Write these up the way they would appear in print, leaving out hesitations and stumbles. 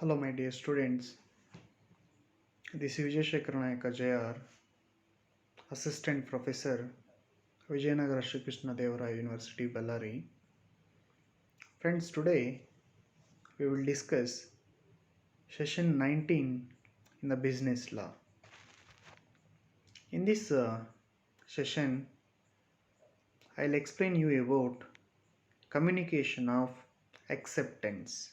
Hello, my dear students. This is Vijay Shekhar Nayaka JR, Assistant Professor, Vijayanagara Shri Krishna Devara University, Bellary. Friends, today we will discuss session 19 in the business law. In this session, I'll explain you about communication of acceptance.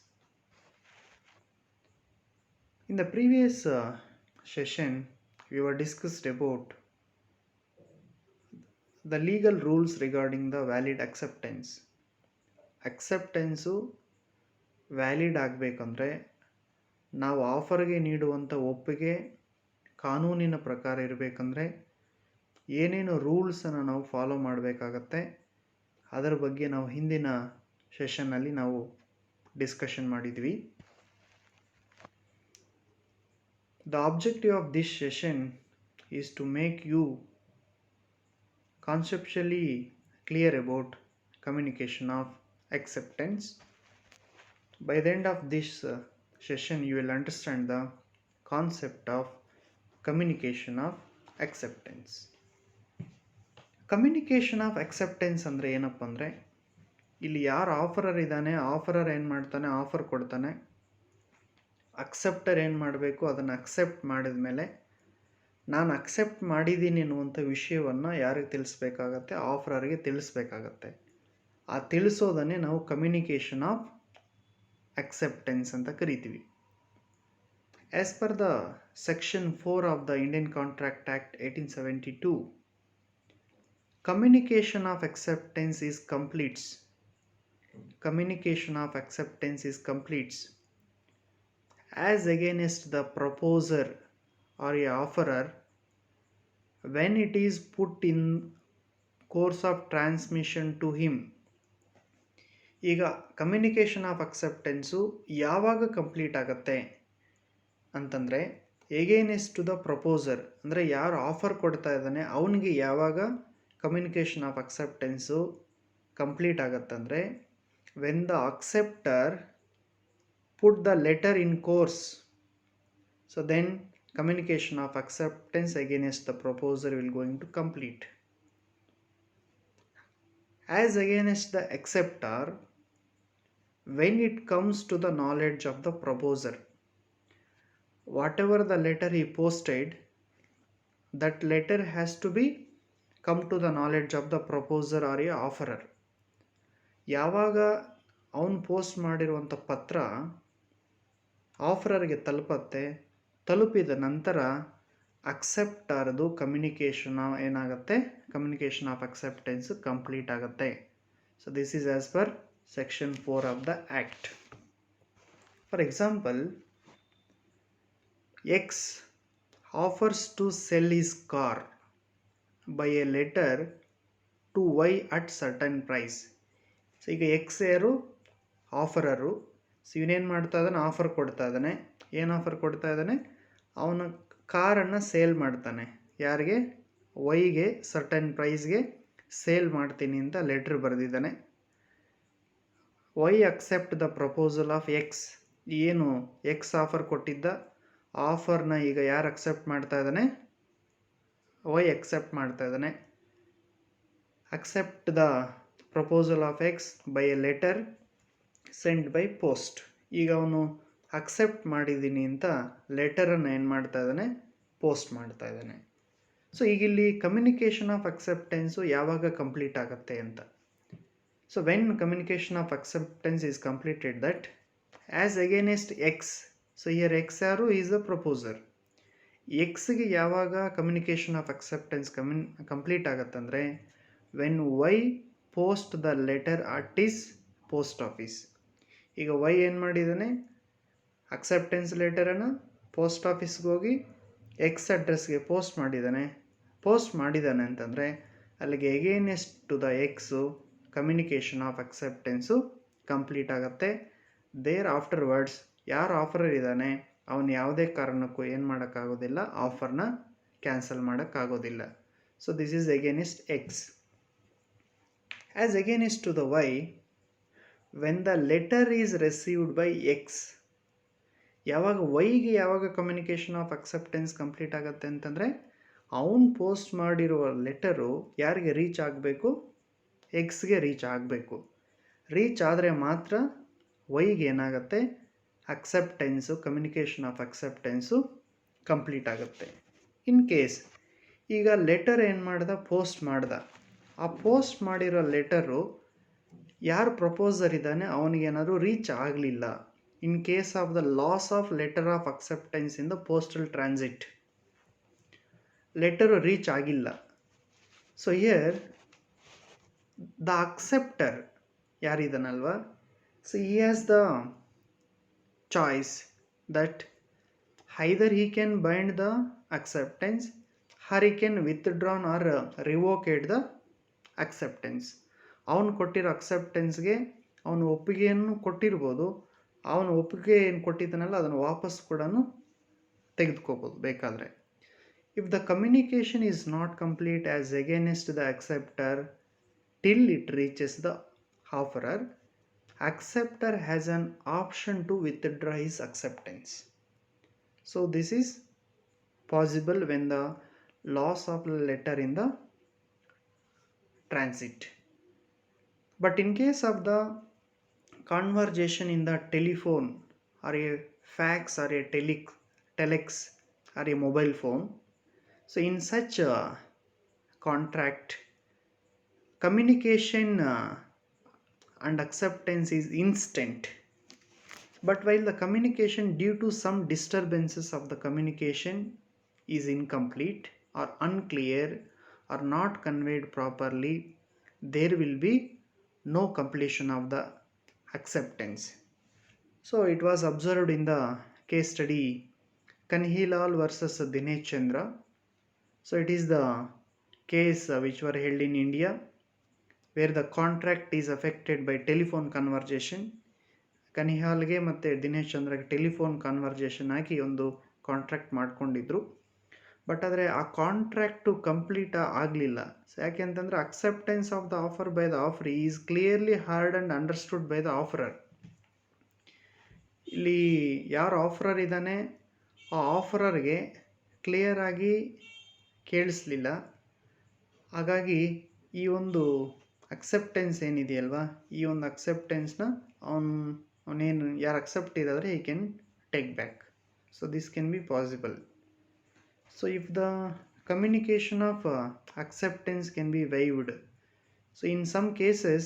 In the previous session, we were discussed about the legal rules regarding the valid acceptance. Acceptance valid ಆಗಬೇಕಂದ್ರೆ ನಾವು ಆಫರ್ಗೆ ನೀಡುವಂಥ ಒಪ್ಪಿಗೆ ಕಾನೂನಿನ ಪ್ರಕಾರ ಇರಬೇಕಂದ್ರೆ ಏನೇನು ರೂಲ್ಸನ್ನು ನಾವು follow ಮಾಡಬೇಕಾಗತ್ತೆ ಅದರ ಬಗ್ಗೆ ನಾವು ಹಿಂದಿನ ಸೆಷನ್ನಲ್ಲಿ ನಾವು ಡಿಸ್ಕಷನ್ ಮಾಡಿದ್ವಿ. The objective of this session is to make you conceptually clear about communication of acceptance. By the end of this session, you will understand the concept of communication of acceptance. Communication of acceptance ಅಂದರೆ ಏನಪ್ಪ ಅಂದರೆ, ಇಲ್ಲಿ ಯಾರು offerer ಇದ್ದಾನೆ, ಆಫರರ್ ಏನು ಮಾಡ್ತಾನೆ, offer ಕೊಡ್ತಾನೆ, acceptor ಏನು ಮಾಡಬೇಕು, ಅದನ್ನು ಅಕ್ಸೆಪ್ಟ್ ಮಾಡಿದ ಮೇಲೆ ನಾನು ಅಕ್ಸೆಪ್ಟ್ ಮಾಡಿದ್ದೀನಿ ಅನ್ನುವಂಥ ವಿಷಯವನ್ನು ಯಾರಿಗೆ ತಿಳಿಸ್ಬೇಕಾಗತ್ತೆ, ಆಫರರ್ಗೆ ತಿಳಿಸ್ಬೇಕಾಗತ್ತೆ. ಆ ತಿಳಿಸೋದನ್ನೇ ನಾವು ಕಮ್ಯುನಿಕೇಷನ್ ಆಫ್ ಅಕ್ಸೆಪ್ಟೆನ್ಸ್ ಅಂತ ಕರಿತೀವಿ. As per the section 4 of the Indian contract act 1872, communication of acceptance is completes. Communication of acceptance is completes as against the proposer or a offerer when it is put in course of transmission to him. ಈಗ communication of ಅಕ್ಸೆಪ್ಟೆನ್ಸು ಯಾವಾಗ complete ಆಗುತ್ತೆ ಅಂತಂದರೆ, against to the propose her ಅಂದರೆ ಯಾರು offer ಕೊಡ್ತಾ ಇದ್ದಾನೆ ಅವನಿಗೆ ಯಾವಾಗ ಕಮ್ಯುನಿಕೇಷನ್ ಆಫ್ ಅಕ್ಸೆಪ್ಟೆನ್ಸು ಕಂಪ್ಲೀಟ್ ಆಗುತ್ತಂದರೆ, when the acceptor put the letter in course, so then communication of acceptance against the proposer will going to complete. As against the acceptor, when it comes to the knowledge of the proposer, whatever the letter he posted, that letter has to be come to the knowledge of the proposer or a offerer. ಯಾವಾಗ ಅವನು post ಮಾಡಿರುವಂಥ ಪತ್ರ ಆಫರರ್ಗೆ ತಲುಪಿದ ನಂತರ ಅಕ್ಸೆಪ್ಟರ್ದು communication ಏನಾಗುತ್ತೆ, communication of acceptance complete ಆಗುತ್ತೆ. So this is as per section 4 of the act. For example, X offers to sell his car by a letter to Y at certain price. So ಈಗ X ಯಾರು, offerer. So ಇವನೇನು ಮಾಡ್ತಾ ಇದ್ದಾನೆ, offer ಕೊಡ್ತಾ ಇದ್ದಾನೆ. ಏನು offer ಕೊಡ್ತಾ ಇದ್ದಾನೆ, ಅವನ ಕಾರನ್ನು ಸೇಲ್ ಮಾಡ್ತಾನೆ. ಯಾರಿಗೆ, ವೈಗೆ ಸರ್ಟನ್ ಪ್ರೈಸ್ಗೆ ಸೇಲ್ ಮಾಡ್ತೀನಿ ಅಂತ ಲೆಟ್ರ್ ಬರೆದಿದ್ದಾನೆ. Y accept the proposal of X. ಏನು ಎಕ್ಸ್ ಆಫರ್ ಕೊಟ್ಟಿದ್ದ ಆಫರ್ನ ಈಗ ಯಾರು ಅಕ್ಸೆಪ್ಟ್ ಮಾಡ್ತಾ ಇದ್ದಾನೆ, ವೈ ಅಕ್ಸೆಪ್ಟ್ ಮಾಡ್ತಾ ಇದ್ದಾನೆ. Accept the proposal of X by a letter send by post. ಈಗ ಅವನು ಅಕ್ಸೆಪ್ಟ್ ಮಾಡಿದ್ದೀನಿ ಅಂತ ಲೆಟರನ್ನು ಏನು ಮಾಡ್ತಾ ಇದ್ದಾನೆ, ಪೋಸ್ಟ್ ಮಾಡ್ತಾ ಇದ್ದಾನೆ. ಸೊ ಈಗ ಇಲ್ಲಿ ಕಮ್ಯುನಿಕೇಷನ್ ಆಫ್ ಅಕ್ಸೆಪ್ಟೆನ್ಸು ಯಾವಾಗ ಕಂಪ್ಲೀಟ್ ಆಗುತ್ತೆ ಅಂತ. So when communication of acceptance is completed that as against X. So here X ಯಾರು, ಈಸ್ ಅ ಪ್ರಪೋಸರ್. ಎಕ್ಸ್ಗೆ ಯಾವಾಗ ಕಮ್ಯುನಿಕೇಷನ್ ಆಫ್ ಅಕ್ಸೆಪ್ಟೆನ್ಸ್ ಕಂಪ್ಲೀಟ್ ಆಗುತ್ತಂದರೆ, when Y post the letter at is post office. ಈಗ Y ಏನು ಮಾಡಿದ್ದಾನೆ, acceptance ಲೆಟರನ್ನು post ಆಫೀಸ್ಗೆ ಹೋಗಿ X ಅಡ್ರೆಸ್ಗೆ post ಮಾಡಿದ್ದಾನೆ ಅಂತಂದರೆ ಅಲ್ಲಿಗೆ against to the X communication of acceptance complete ಆಗುತ್ತೆ. ದೇರ್ ಆಫ್ಟರ್ವರ್ಡ್ಸ್ ಯಾರು ಆಫರರ್ ಇದ್ದಾನೆ ಅವನು ಯಾವುದೇ ಕಾರಣಕ್ಕೂ ಏನು ಮಾಡೋಕ್ಕಾಗೋದಿಲ್ಲ, ಆಫರ್ನ ಕ್ಯಾನ್ಸಲ್ ಮಾಡೋಕ್ಕಾಗೋದಿಲ್ಲ. So this is against X. As against to the Y, when the letter is received by X. ಯಾವಾಗ ವೈಗೆ ಯಾವಾಗ ಕಮ್ಯುನಿಕೇಷನ್ ಆಫ್ ಅಕ್ಸೆಪ್ಟೆನ್ಸ್ ಕಂಪ್ಲೀಟ್ ಆಗುತ್ತೆ ಅಂತಂದರೆ ಅವನು ಪೋಸ್ಟ್ ಮಾಡಿರುವ ಲೆಟರು ಯಾರಿಗೆ ರೀಚ್ ಆಗಬೇಕು, ಎಕ್ಸ್ಗೆ ರೀಚ್ ಆಗಬೇಕು. ರೀಚ್ ಆದರೆ ಮಾತ್ರ ವೈಗೆ ಏನಾಗುತ್ತೆ, ಅಕ್ಸೆಪ್ಟೆನ್ಸು, ಕಮ್ಯುನಿಕೇಷನ್ ಆಫ್ ಅಕ್ಸೆಪ್ಟೆನ್ಸು ಕಂಪ್ಲೀಟ್ ಆಗುತ್ತೆ. ಇನ್ ಕೇಸ್ ಈಗ ಲೆಟರ್ ಏನು ಮಾಡ್ದ, ಪೋಸ್ಟ್ ಮಾಡ್ದ, ಆ ಪೋಸ್ಟ್ ಮಾಡಿರೋ ಲೆಟರು ಯಾರು ಪ್ರಪೋಸರ್ ಇದ್ದಾನೆ ಅವನಿಗೇನಾದರೂ ರೀಚ್ ಆಗಲಿಲ್ಲ, in case of the loss of letter of acceptance in the postal transit, letter reach ಆಗಿಲ್ಲ. ಸೊ ಹಿಯರ್ ದ ಅಕ್ಸೆಪ್ಟರ್ ಯಾರಿದ್ದಾನಲ್ವ, so he has the choice that either he can bind the acceptance or he can withdraw or revocate the acceptance. ಅವನು ಕೊಟ್ಟಿರೋ ಅಕ್ಸೆಪ್ಟೆನ್ಸ್ಗೆ ಅವನು ಒಪ್ಪಿಗೆಯನ್ನು ಕೊಟ್ಟಿರ್ಬೋದು, ಅವನು ಒಪ್ಪಿಗೆ ಏನು ಕೊಟ್ಟಿದ್ದಾನಲ್ಲ ಅದನ್ನು ವಾಪಸ್ ಕೂಡ ತೆಗೆದುಕೋಬೋದು ಬೇಕಾದರೆ. If the communication is not complete as against the acceptor till it reaches the offeror, acceptor has an option to withdraw his acceptance. So this is possible when the loss of the letter in the transit. But in case of the conversation in the telephone or a fax or a telex or a mobile phone, so in such a contract, communication and acceptance is instant. But while the communication due to some disturbances of the communication is incomplete or unclear or not conveyed properly, there will be no completion of the acceptance. So it was observed in the case study Kanhilal versus Dinesh Chandra. So it is the case which were held in India where the contract is affected by telephone conversation. ಕನಿಹಾಲ್ಗೆ ಮತ್ತು Dinesh ಚಂದ್ರಗೆ telephone conversation ಆಗಿ ಒಂದು contract ಮಾಡ್ಕೊಂಡಿದ್ರು. But ಆದರೆ ಆ contract complete ಆಗಲಿಲ್ಲ. ಯಾಕೆ ಅಂತಂದರೆ acceptance of the offer by the offer is clearly heard and understood by the offeror. ಇಲ್ಲಿ ಯಾರು ಆಫರರ್ ಇದ್ದಾನೆ ಆ ಆಫರರ್ಗೆ ಕ್ಲಿಯರಾಗಿ ಕೇಳಿಸ್ಲಿಲ್ಲ. ಹಾಗಾಗಿ ಈ ಒಂದು ಅಕ್ಸೆಪ್ಟೆನ್ಸ್ ಏನಿದೆಯಲ್ವಾ, ಈ ಒಂದು ಅಕ್ಸೆಪ್ಟೆನ್ಸ್ನ ಅವನೇನು ಯಾರು accept ಇದ್ದಾದರೆ he can take back. So this can be possible. So if the communication of acceptance can be waived, so in some cases,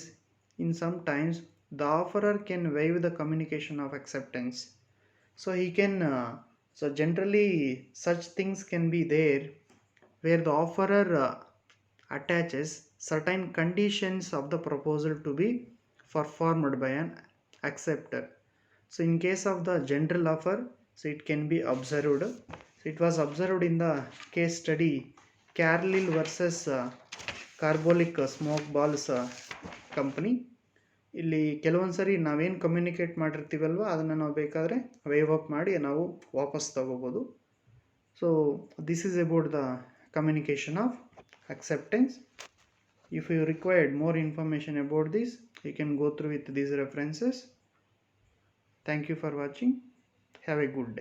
in some times the offerer can waive the communication of acceptance. So he can so generally such things can be there where the offerer attaches certain conditions of the proposal to be performed by an acceptor. So in case of the general offer, so it can be observed. So it was observed in the case study Carlyle versus Carbolic Smoke Balls company. ಇಲ್ಲಿ ಕೆಲವೊಂದು ಸರಿ ನಾವೇನು communicate ಮಾಡಿರ್ತೀವಲ್ವ ಅದನ್ನು ನಾವು ಬೇಕಾದರೆ wave up ಮಾಡಿ ನಾವು ವಾಪಸ್ ತಗೋಬೋದು. So this is about the communication of acceptance. If you required more information about this, you can go through with these references. Thank you for watching. Have a good day.